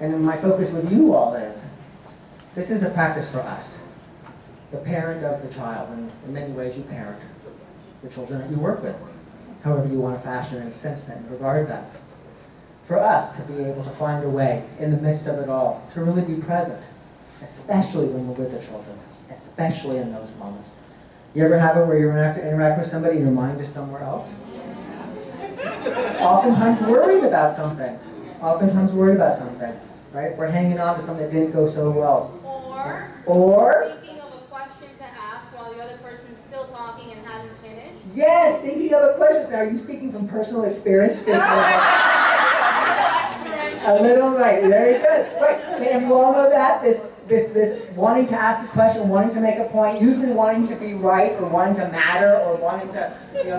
And then my focus with you all is, this is a practice for us, the parent of the child, and in many ways you parent the children that you work with, however you want to fashion and sense that and regard that. For us to be able to find a way in the midst of it all to really be present, especially when we're with the children, especially in those moments. You ever have it where you interact with somebody and your mind is somewhere else? Yes. Oftentimes worried about something. Oftentimes worried about something, right? We're hanging on to something that didn't go so well. Or thinking of a question to ask while the other person's still talking and hasn't finished. Yes, thinking of a question. Are you speaking from personal experience? A little, right, very good. Right, and you all know that, this wanting to ask a question, wanting to make a point, usually wanting to be right, or wanting to matter, or wanting to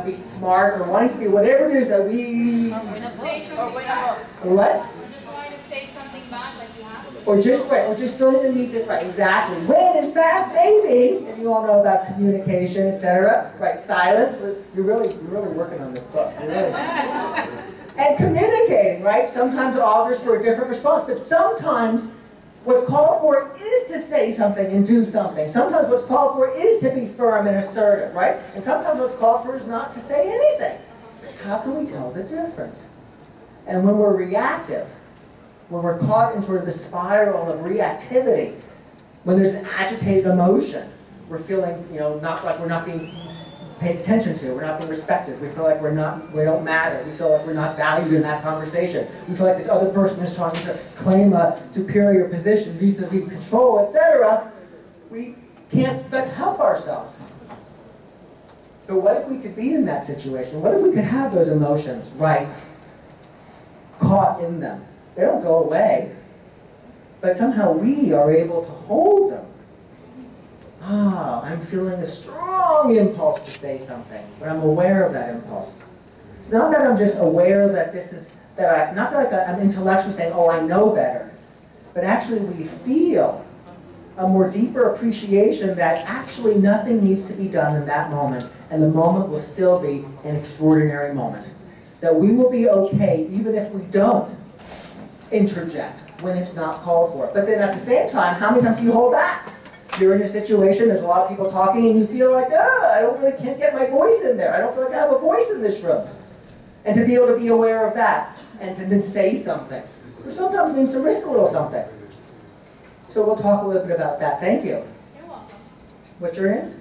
be smart, or wanting to be whatever it is that we... Or what? Or just wanting to say something back like you have to. Or just feeling the need to, right, exactly. When, in fact, maybe, and you all know about communication, etc., right, silence, but you're really working on this book. You're really... And communicating, right? Sometimes it augurs for a different response, but sometimes what's called for is to say something and do something. Sometimes what's called for is to be firm and assertive, right? And sometimes what's called for is not to say anything. How can we tell the difference? And when we're reactive, when we're caught in sort of the spiral of reactivity, when there's an agitated emotion, we're feeling, not like we're not being paid attention to, we're not being respected, we feel like we don't matter, we feel like we're not valued in that conversation, we feel like this other person is trying to claim a superior position vis-a-vis control, etc., we can't but help ourselves. But what if we could be in that situation? What if we could have those emotions, right, caught in them? They don't go away, but somehow we are able to hold them. I'm feeling a strong impulse to say something, but I'm aware of that impulse. It's not that I'm just aware that not that I'm intellectually saying, oh, I know better, but actually we feel a more deeper appreciation that actually nothing needs to be done in that moment, and the moment will still be an extraordinary moment. That we will be okay even if we don't interject when it's not called for. But then at the same time, how many times do you hold back? You're in a situation, there's a lot of people talking, and you feel like, can't get my voice in there. I don't feel like I have a voice in this room. And to be able to be aware of that, and to then say something, which sometimes means to risk a little something. So we'll talk a little bit about that. Thank you. You're welcome. What's your name?